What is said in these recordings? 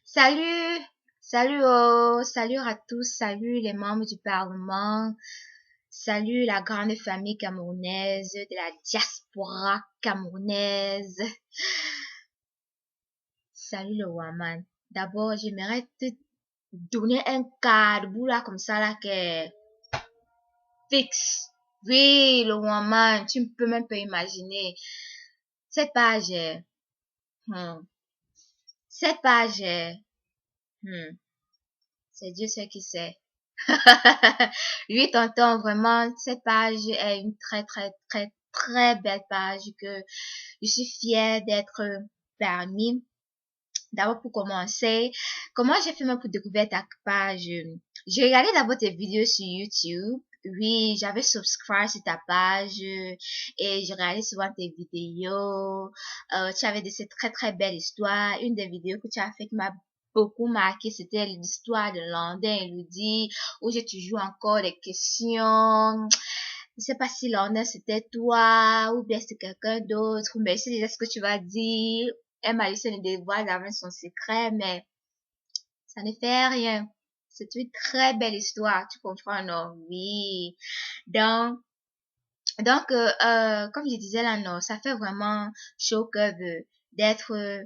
Salut, salut à tous, salut les membres du Parlement, salut la grande famille camerounaise, de la diaspora camerounaise, salut le Waman. D'abord, j'aimerais te donner un cadeau là comme ça là qui est fixe. Oui, le Waman, tu ne peux même pas imaginer. Cette page est, hmm, cette page est, hmm, c'est Dieu seul qui sait. Oui, tonton, vraiment, cette page est une très belle page que je suis fière d'être parmi. D'abord, pour commencer, comment j'ai fait même pour découvrir ta page? J'ai regardé d'abord tes vidéos sur YouTube. Oui, j'avais subscribe sur ta page et j'ai regardé souvent tes vidéos. Tu avais de ces très belles histoires. Une des vidéos que tu as fait qui m'a beaucoup marqué, c'était l'histoire de Landin et Ludi, où j'ai toujours encore des questions. Je sais pas si Landin c'était toi ou bien c'est quelqu'un d'autre, mais je sais déjà ce que tu vas dire. Elle m'a laissé ne dévoile jamais son secret, mais ça ne fait rien. C'est une très belle histoire, tu comprends, non? Oui. Donc, comme je disais là, non, ça fait vraiment chaud au cœur d'être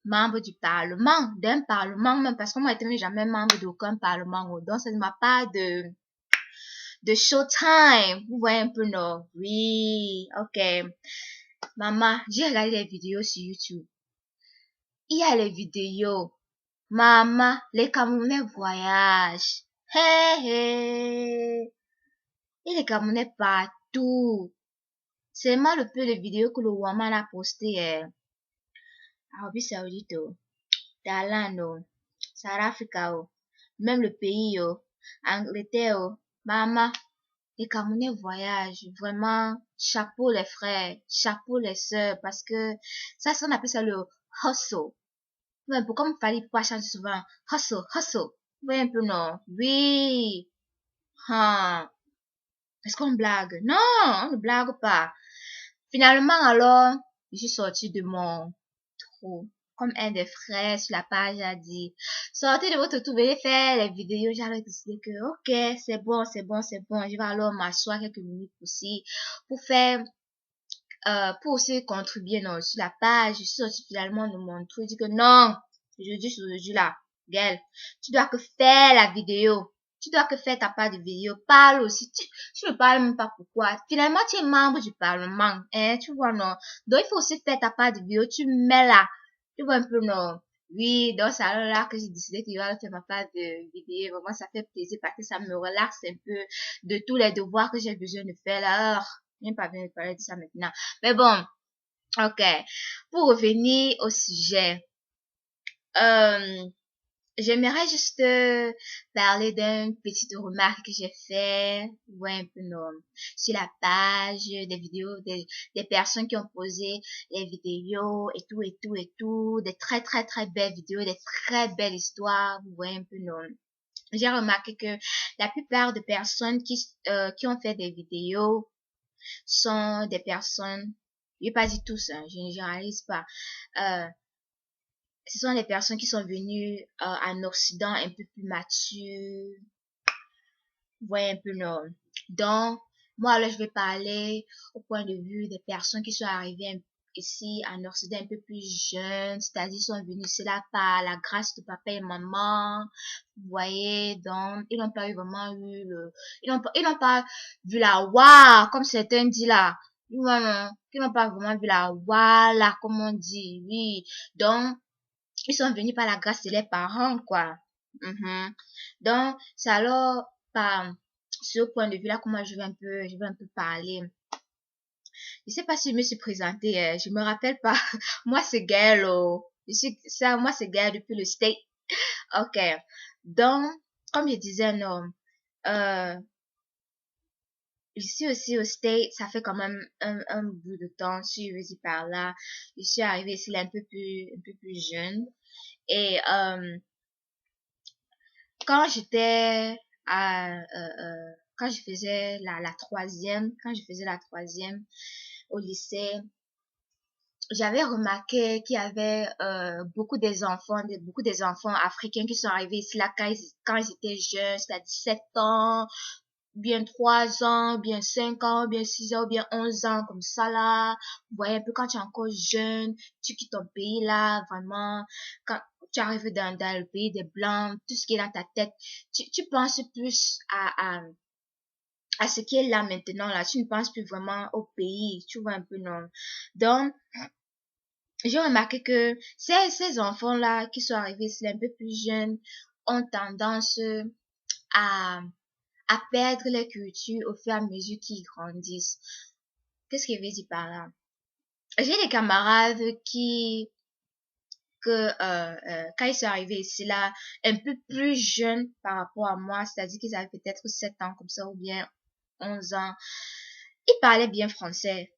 membre du Parlement, d'un Parlement même, parce que moi, je n'étais jamais membre d'aucun Parlement. Donc, ça ne m'a pas de showtime. Vous voyez un peu, non? Oui, ok. Maman, j'ai regardé les vidéos sur YouTube. Il y a les vidéos. Maman, les Camerounais voyagent. Hé, hé. Et les Camerounais partout. C'est moi le peu de vidéos que le woman a posté Arabie Saoudite, Thailand, South Africa, même le pays, Angleterre. Maman, les Camerounais voyagent. Vraiment, chapeau les frères, chapeau les sœurs, parce que ça, on appelle ça le hustle. Ouais, pourquoi me fallait pas changer souvent? Hustle, hustle. Oui, un peu non. Oui. Hein. Est-ce qu'on blague? Non, on ne blague pas. Finalement, alors, je suis sortie de mon trou. Comme un des frères sur la page a dit, sortez de votre trou, venez faire les vidéos. J'avais décidé que, ok, c'est bon. Je vais alors m'asseoir quelques minutes aussi pour faire, pour aussi contribuer non, sur la page. Je suis sortie finalement de mon trou. Je dis que non, aujourd'hui là, girl, tu dois que faire la vidéo. Tu dois que faire ta part de vidéo. Parle aussi. Tu ne parles même pas pourquoi. Finalement, tu es membre du Parlement. Hein, tu vois, non. Donc, il faut aussi faire ta part de vidéo. Tu mets là. Tu vois un peu, non. Oui, donc c'est alors là que j'ai décidé que je vais faire ma part de vidéo. Vraiment, ça fait plaisir parce que ça me relaxe un peu de tous les devoirs que j'ai besoin de faire là. Alors, je n'ai pas bien de parler de ça maintenant. Mais bon, ok. Pour revenir au sujet, euh, j'aimerais juste parler d'une petite remarque que j'ai fait, ouais, un peu non, sur la page, des vidéos, des personnes qui ont posé les vidéos et tout, des très belles vidéos, des très belles histoires, ouais, un peu non. J'ai remarqué que la plupart des personnes qui ont fait des vidéos sont des personnes, je vais pas dire tous, hein, je ne généralise pas, euh, ce sont les personnes qui sont venues en Occident un peu plus matures, voyez un peu non. Donc, moi, là, je vais parler au point de vue des personnes qui sont arrivées ici en Occident un peu plus jeunes, c'est-à-dire sont venus ici là par la grâce de papa et maman, vous voyez, donc, ils n'ont pas eu vraiment eu ils n'ont pas vu la waouh, comme certains disent là. Non, non, ils n'ont pas vraiment vu la waouh, là, comme on dit, oui. Donc, ils sont venus par la grâce de leurs parents, quoi. Mhm. Donc, c'est alors par ce point de vue-là que moi je vais un peu parler. Je sais pas si je me suis présentée, je me rappelle pas. Moi, c'est Gaëlle, oh. Moi, c'est Gaëlle depuis le State. Ok. Donc, comme je disais, non, euh, je suis aussi au State, ça fait quand même un bout de temps, je suis venue par là. Je suis arrivée ici là un peu plus jeune. Et, quand j'étais quand je faisais la troisième, quand je faisais la troisième au lycée, j'avais remarqué qu'il y avait beaucoup des enfants africains qui sont arrivés ici là quand ils étaient jeunes, c'est-à-dire 7 ans, bien 3 ans, bien 5 ans, bien 6 ans, bien 11 ans, comme ça là. Vous voyez un peu quand tu es encore jeune, tu quittes ton pays là, vraiment, quand tu arrives dans le pays des Blancs, tout ce qui est dans ta tête, tu penses plus à ce qui est là maintenant là, tu ne penses plus vraiment au pays, tu vois un peu non. Donc, j'ai remarqué que ces enfants-là qui sont arrivés ici un peu plus jeunes ont tendance à, à perdre les cultures au fur et à mesure qu'ils grandissent. Qu'est-ce que je veux dire par là? J'ai des camarades quand ils sont arrivés ici là, un peu plus jeunes par rapport à moi, c'est-à-dire qu'ils avaient peut-être 7 ans comme ça ou bien 11 ans, ils parlaient bien français.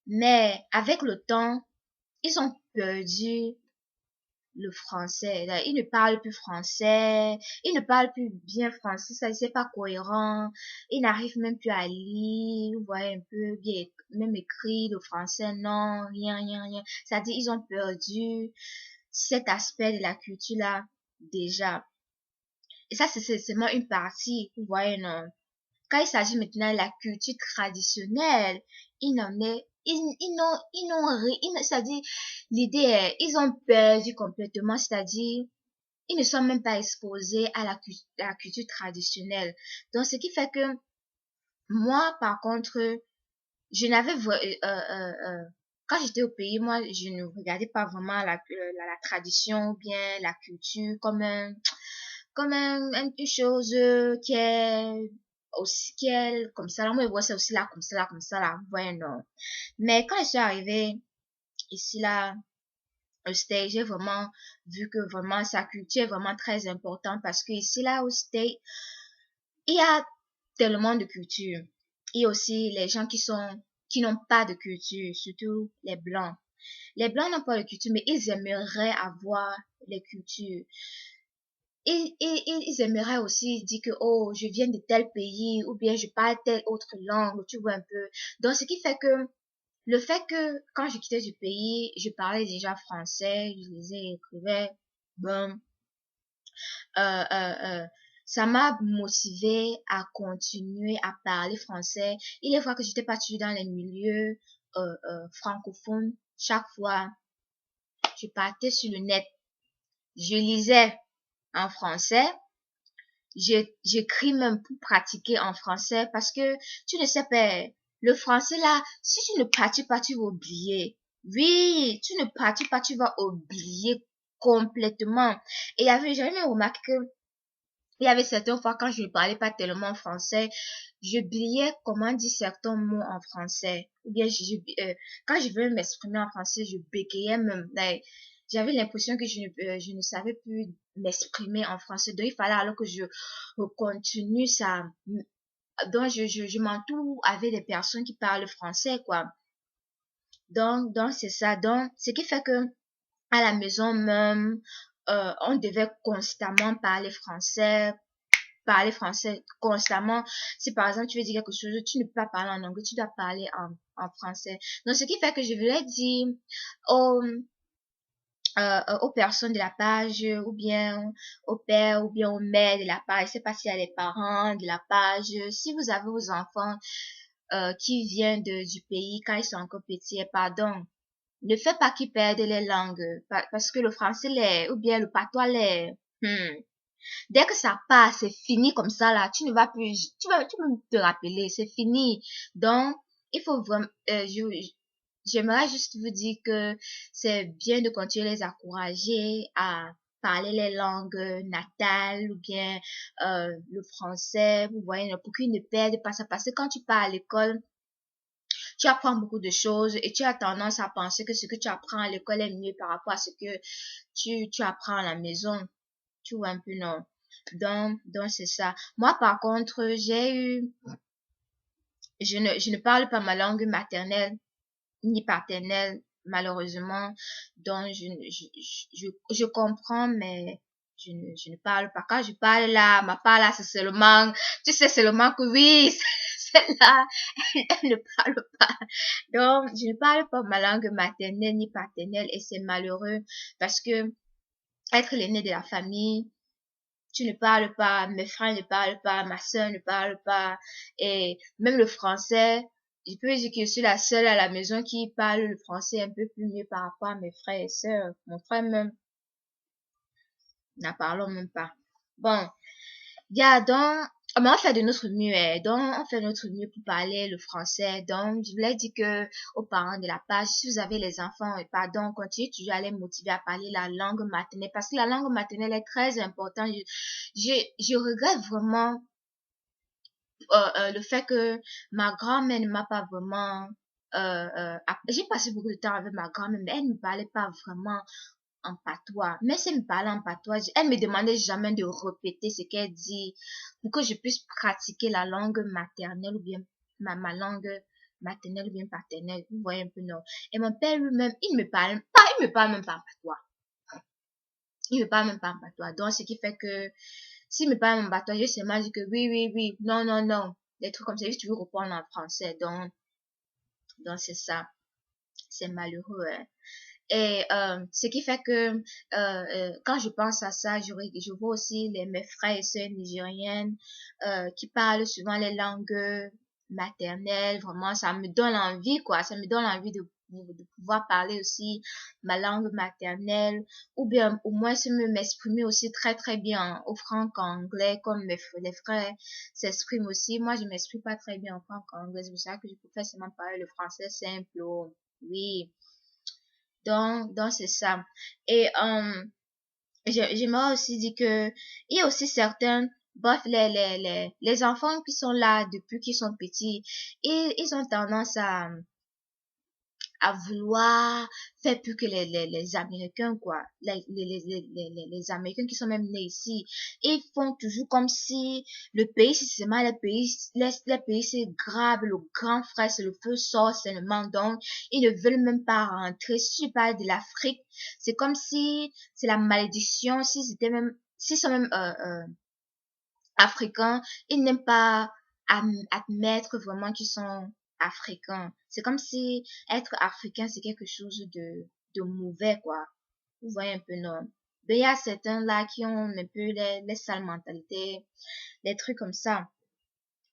Mais avec le temps, ils ont perdu le français. Là, il ne parle plus français, il ne parle plus bien français, ça c'est pas cohérent, il n'arrive même plus à lire, vous voyez un peu bien, même écrit le français, non, rien, rien, rien. C'est-à-dire, ils ont perdu cet aspect de la culture là, déjà. Et ça, c'est seulement une partie, vous voyez, non. Quand il s'agit maintenant de la culture traditionnelle, il n'en est, ils n'ont rien, c'est-à-dire, l'idée est, ils ont perdu complètement, c'est-à-dire, ils ne sont même pas exposés à la culture traditionnelle. Donc, ce qui fait que moi, par contre, je n'avais, quand j'étais au pays, moi, je ne regardais pas vraiment la tradition ou bien la culture une chose qui est aussi qui est comme ça. Là, moi, je vois c'est aussi là, comme ça, là, comme ça, là. Vous voyez, non. Mais quand je suis arrivée ici, là, au State, j'ai vraiment vu que vraiment sa culture est vraiment très importante parce que ici, là, au State, il y a tellement de culture. Et aussi les gens qui n'ont pas de culture, surtout les Blancs. Les Blancs n'ont pas de culture, mais ils aimeraient avoir les cultures. Ils aimeraient aussi dire que, oh, je viens de tel pays, ou bien je parle telle autre langue, tu vois un peu. Donc, ce qui fait que, le fait que, quand je quittais du pays, je parlais déjà français, je lisais, écrivais, bon, euh, euh, euh, ça m'a motivé à continuer à parler français. Il est vrai que j'étais pas toujours dans les milieux francophones. Chaque fois, je partais sur le net, je lisais en français, j'écris même pour pratiquer en français parce que tu ne sais pas, le français là, si tu ne pratiques pas, tu vas oublier. Oui, tu ne pratiques pas, tu vas oublier complètement. Et j'avais même remarqué que il y avait certaines fois quand je ne parlais pas tellement français, j'oubliais comment dire certains mots en français. Ou bien quand je veux m'exprimer en français, je bégayais même. Like, j'avais l'impression que je ne savais plus m'exprimer en français. Donc il fallait alors que je continue ça. Donc je m'entoure avec des personnes qui parlent français, quoi. Donc c'est ça. Donc, ce qui fait que à la maison même, on devait constamment parler français constamment. Si par exemple tu veux dire quelque chose, tu ne peux pas parler en anglais, tu dois parler en français. Donc ce qui fait que je voulais dire aux, aux personnes de la page, ou bien au père, ou bien aux mères de la page, je sais pas s'il y a les parents de la page, si vous avez vos enfants qui viennent du pays quand ils sont encore petits, pardon, ne faites pas qu'ils perdent les langues, parce que le français ou bien le patois dès que ça passe, c'est fini comme ça là. Tu ne vas plus, tu vas même te rappeler, c'est fini. Donc, il faut vraiment, j'aimerais juste vous dire que c'est bien de continuer à les encourager à parler les langues natales ou bien le français, vous voyez, pour qu'ils ne perdent pas ça. Parce que quand tu pars à l'école, tu apprends beaucoup de choses et tu as tendance à penser que ce que tu apprends à l'école est mieux par rapport à ce que tu apprends à la maison. Tu vois un peu, non? Donc c'est ça. Moi, par contre, je ne parle pas ma langue maternelle ni paternelle, malheureusement. Donc, je comprends, mais je ne parle pas. Quand je parle là, ma part là, c'est seulement, tu sais seulement que oui, celle-là, elle ne parle pas. Donc, je ne parle pas ma langue maternelle ni paternelle et c'est malheureux parce que être l'aîné de la famille, tu ne parles pas, mes frères ne parlent pas, ma soeur ne parle pas et même le français, je peux dire que je suis la seule à la maison qui parle le français un peu plus mieux par rapport à mes frères et sœurs. Mon frère même, n'en parlons même pas. Bon, il y a donc, mais on fait de notre mieux, donc on fait notre mieux pour parler le français. Donc, je voulais dire que aux parents de la page, si vous avez les enfants, pardon, continuez toujours à les motiver à parler la langue maternelle parce que la langue maternelle est très importante. Je regrette vraiment le fait que ma grand-mère ne m'a pas vraiment j'ai passé beaucoup de temps avec ma grand-mère, mais elle ne parlait pas vraiment en patois. Mais si elle me parlait en patois, elle me demandait jamais de répéter ce qu'elle dit pour que je puisse pratiquer la langue maternelle ou bien ma langue maternelle ou bien paternelle. Vous voyez un peu, non? Et mon père lui-même, il me parle même pas en patois. Il me parle même pas en patois. Donc, ce qui fait que, s'il me parle en patois, je seulement dit que oui, oui, oui, non, non, non. Des trucs comme ça, juste tu veux répondre en français. Donc c'est ça. C'est malheureux, hein. Et ce qui fait que quand je pense à ça, je vois aussi mes frères et sœurs nigériennes qui parlent souvent les langues maternelles. Vraiment, ça me donne envie, quoi. Ça me donne envie de pouvoir parler aussi ma langue maternelle ou bien au moins m'exprimer aussi très très bien au franc-anglais comme les frères s'expriment aussi. Moi, je m'exprime pas très bien au franc-anglais. C'est pour ça que je préfère seulement parler le français simple. Oui. Donc c'est ça. Et j'aimerais aussi dire que il y a aussi certains, bref, les enfants qui sont là depuis qu'ils sont petits, ils ont tendance à vouloir faire plus que les Américains, quoi. Les Américains qui sont même nés ici. Ils font toujours comme si le pays, c'est seulement les pays, c'est grave, le grand frère, c'est le feu sort seulement. Donc, ils ne veulent même pas rentrer. Si je parle de l'Afrique, c'est comme si c'est la malédiction, s'ils sont même, africains, ils n'aiment pas admettre vraiment qu'ils sont africains. C'est comme si être africain, c'est quelque chose de mauvais, quoi. Vous voyez un peu, non? Mais il y a certains là qui ont un peu les sales mentalités, des trucs comme ça.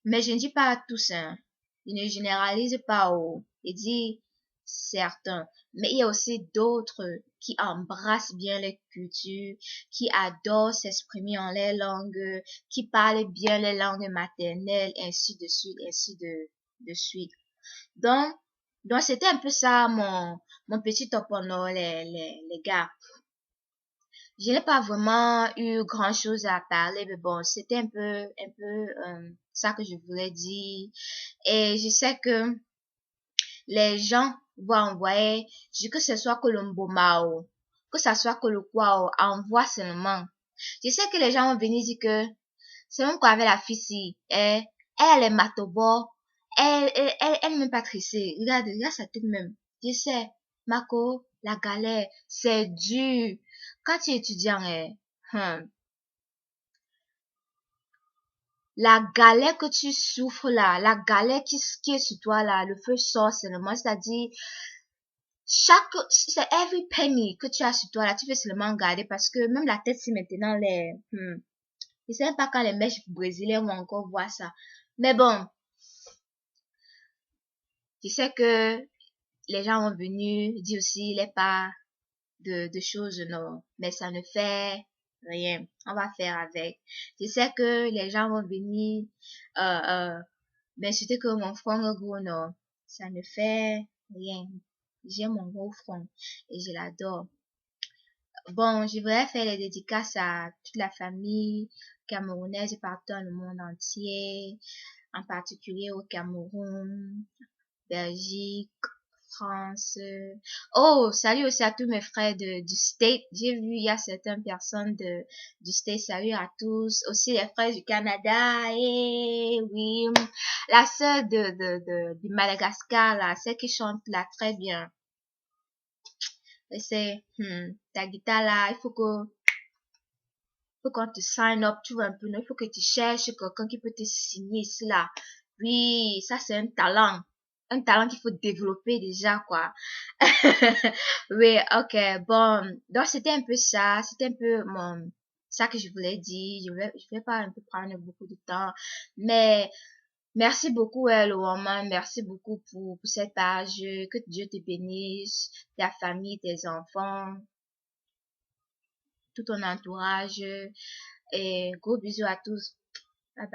Mais je ne dis pas à tous, hein. Je ne généralise pas, oh. Je dis certains. Mais il y a aussi d'autres qui embrassent bien les cultures, qui adorent s'exprimer en les langues, qui parlent bien les langues maternelles, ainsi de suite, de suite. Donc, donc c'était un peu ça mon petit top honneur, les gars. Je n'ai pas vraiment eu grand chose à parler, mais bon, c'était un peu ça que je voulais dire. Et je sais que les gens vont envoyer, que ce soit Colombo Mao, que ce soit Kolokwao, envoie seulement. Je sais que les gens vont venir dire que c'est même quoi avec la fille ici, elle est matobo, elle même pas tressée. Regarde sa tête même. Je sais, Mako, la galère, c'est dur. Quand tu es étudiant, la galère que tu souffres là, la galère qui est sur toi là, le feu sort seulement, c'est-à-dire, c'est every penny que tu as sur toi là, tu veux seulement garder parce que même la tête, si maintenant je sais même pas quand les mèches brésiliens vont encore voir ça. Mais bon, je sais que les gens vont venir dire aussi les pas de choses, non. Mais ça ne fait rien. On va faire avec. Je sais que les gens vont venir, mais c'était que mon front gros, non. Ça ne fait rien. J'aime mon gros front et je l'adore. Bon, je voudrais faire les dédicaces à toute la famille camerounaise partout dans le monde entier, en particulier au Cameroun, Belgique, France. Oh, salut aussi à tous mes frères du State. J'ai vu, il y a certaines personnes du State. Salut à tous. Aussi les frères du Canada. Eh, oui. La sœur du Madagascar, là, celle qui chante là très bien. Et c'est, ta guitare là, faut qu'on te sign up, tu vois un peu, non? Il faut que tu cherches quelqu'un qui peut te signer ici là. Oui, ça c'est un talent. Un talent qu'il faut développer déjà, quoi. Oui, ok, bon. Donc, c'était un peu ça. C'était un peu ça que je voulais dire. Je vais pas un peu prendre beaucoup de temps. Mais, merci beaucoup, Luoma. Merci beaucoup pour cette page. Que Dieu te bénisse, ta famille, tes enfants, tout ton entourage. Et gros bisous à tous. Bye bye.